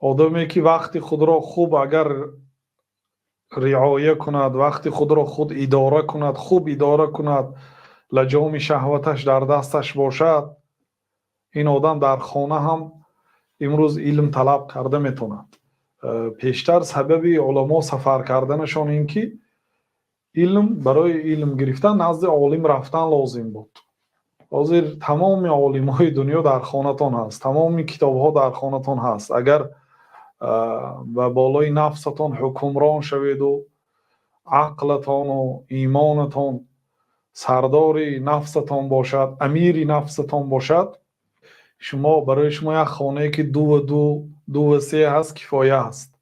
آدمی که وقت خود را خوب اگر رعایه کند، وقت خود را خود اداره کند، خوب اداره کند، لجام شهوتش در دستش باشد، این آدم در خانه هم امروز علم طلب کرده میتوند. پیشتر سبب علما سفر کردنشان این که برای علم گرفتن نزد عالم رفتن لازم بود. حاضر تمام عالم های دنیا در خانتان هست، تمام کتاب ها در خانتان هست. اگر و بالای نفستان حکمران شوید و عقلتان و ایمانتان سردار نفستان باشد، امیر نفستان باشد، برای شما یک خانه که دو و سه هست کفایه هست.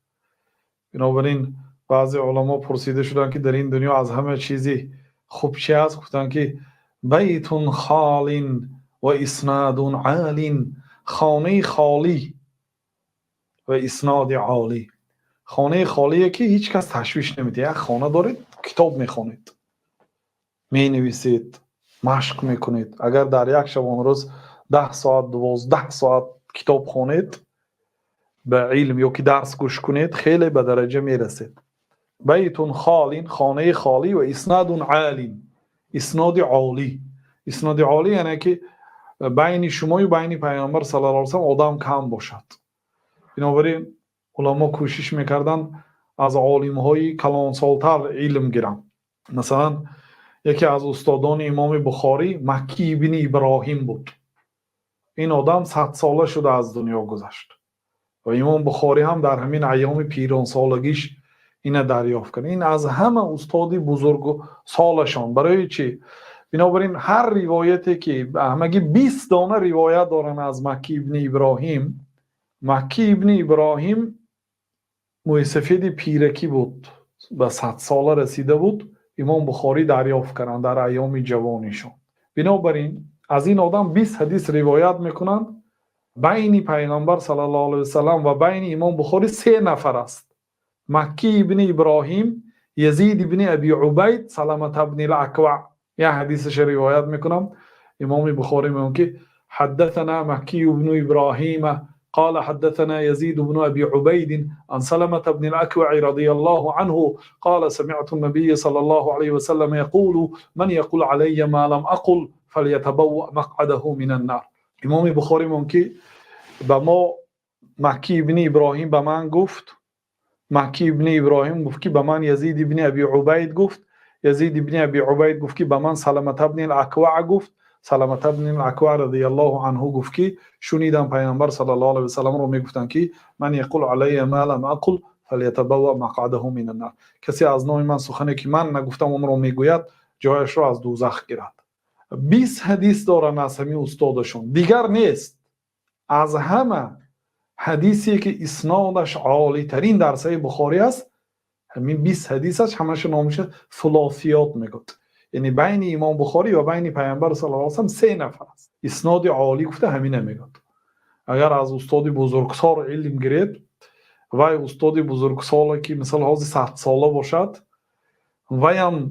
بنابراین بعضی علما پرسیده شدن که در این دنیا از همه چیزی خوب چی هست؟ گفتن که بیت خال و اسناد عال، خانه خالی و اسناد عالی. خانه خالیه که هیچ کس تشویش نمیده. یک خانه دارید، کتاب میخونید، مینویسید، مشق میکنید. اگر در یک شبانه روز 10 ساعت 12 ساعت کتاب خونید، به علم یا که درس گوش کنید، خیلی به درجه میرسید. بیت خال، خانه خالی، و اسناد عالی، اسناد عالی. اسناد عالی یعنی که بین شما و بین پیامبر صلی الله علیه و سلم آدم کم باشد. بنابراین علما کوشش میکردن از عالم های کلان سالتر علم گیرن. مثلا یکی از استادان امام بخاری مکی ابن ابراهیم بود. این آدم 100 ساله شده از دنیا گذشت و امام بخاری هم در همین ایام پیران سالگیش اینه دریافت کرد. این از همه استادی بزرگ سالشان. برای چی؟ بنابراین هر روایتی که همگی 20 دانه روایت دارن از مکی ابن ابراهیم. مکی ابن ابراهیم موسفید پیرکی بود، به 100 ساله رسیده بود. امام بخاری دریافت کردن در ایام جوانیشون. بنابراین از این آدم 20 حدیث روایت میکنن. بین پیغمبر صلی الله علیه و سلم و بین امام بخاری 3 نفر است: مکی ابن ابراهیم، یزید ابن ابی عبید، سلمة ابن الاکوع. یا حدیثش روایت میکنم. امام بخاری میگه که حدثنا مکی ابن ابراهیم قال حدثنا يزيد بن أبي عبيد عن سلمة بن الأكوع رضي الله عنه قال سمعت النبي صلى الله عليه وسلم يقول من يقول علي ما لم أقل فليتبوأ مقعده من النار. امام بخاری ممکن به ما مکی ابن ابراهیم به من گفت، مکی ابن ابراهیم گفت که به من یزید ابن ابی عبید گفت، یزید ابن ابی عبید گفت که به من سلمة ابن الاکوع گفت، سلمة ابن الاکوع رضی الله عنه گفت که شنیدم پیامبر صلی الله علیه و سلم رو میگفتن که من یقول علی ما لم اقل فلیتبوأ مقعده من النار. کسی از نام من سخنی که من نگفتم اون رو میگوید، جایش رو از دوزخ گیرد. 20 حدیث دارن از همین استادشون، دیگر نیست. از همه حدیثی که اسنادش عالی ترین در صحیح بخاری است، همین 20 حدیثش همش نامش ثلاثیات میگوید. یعنی بین امام بخاری و بین پیامبر صلی الله علیه و سلم 3 نفر است. اسناد عالی گفته همین میگوید. اگر از استاد بزرگسال علم گیرید و استاد بزرگسالی که مثلا حاضر 100 ساله باشد و هم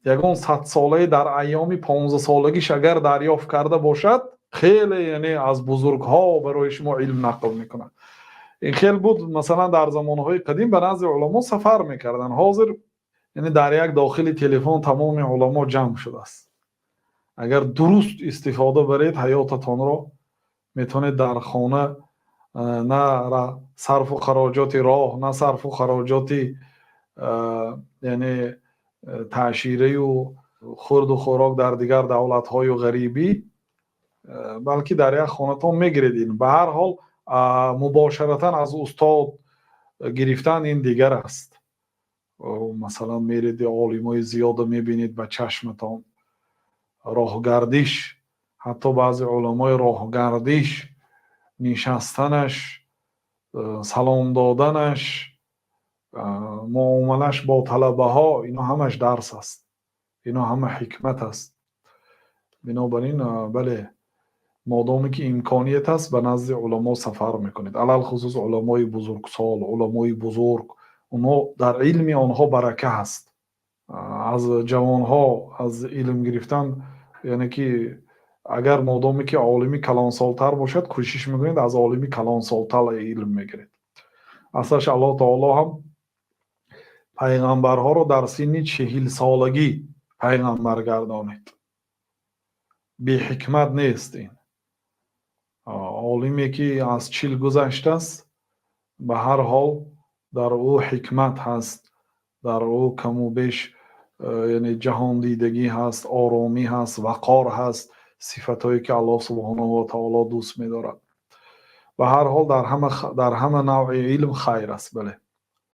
یگان 100 ساله در ایام 15 سالگیش اگر دریافت کرده باشد، خیلی یعنی از بزرگ ها برای شما علم نقل میکنند. این خیلی بود. مثلا در زمانهای قدیم به نزد علما سفر میکردن. حاضر یعنی در یک داخل تلفن تمام علما جمع شده است. اگر درست استفاده برید حیاتتان را میتونید در خانه نه صرف و خراجات راه، نه صرف و خراجات یعنی تعشیره و خورد و خوراک در دیگر دولت‌های و غریبی، بلکه در یک خانه‌تان میگیرید. به هر حال مباشرتا از استاد گرفتن این دیگر است. مثلا میرید عالمای زیاد میبینید به چشمتان، راهگردیش، حتی بعضی علمای راهگردیش، نشستنش، سلام دادنش، معاملش با طلبه ها، اینا همش درس است، اینا همه حکمت است. بنابراین بله، مادامی که امکانیت است به نزد علما سفر میکنید، علل خصوص علمای بزرگسال، علمای بزرگ. اونها در علم آنها برکه هست. از جوانها از علم گرفتن، یعنی که اگر مادامی که عالمی کلان سالتر باشد، کوشش میکنید از عالمی کلان سالتر علم میگیرید. اصلاش الله تعالی هم پیغمبرها رو در سن 40 سالگی پیغمبر گردانید. بی حکمت نیست این. عالمی که از 40 گذشته است به هر حال در او حکمت هست، در او کم و بیش یعنی جهان دیدگی هست، آرامی هست، وقار هست، صفتایی که الله سبحانه و تعالی دوست می‌دارد. به هر حال در همه نوع علم خیر است. بله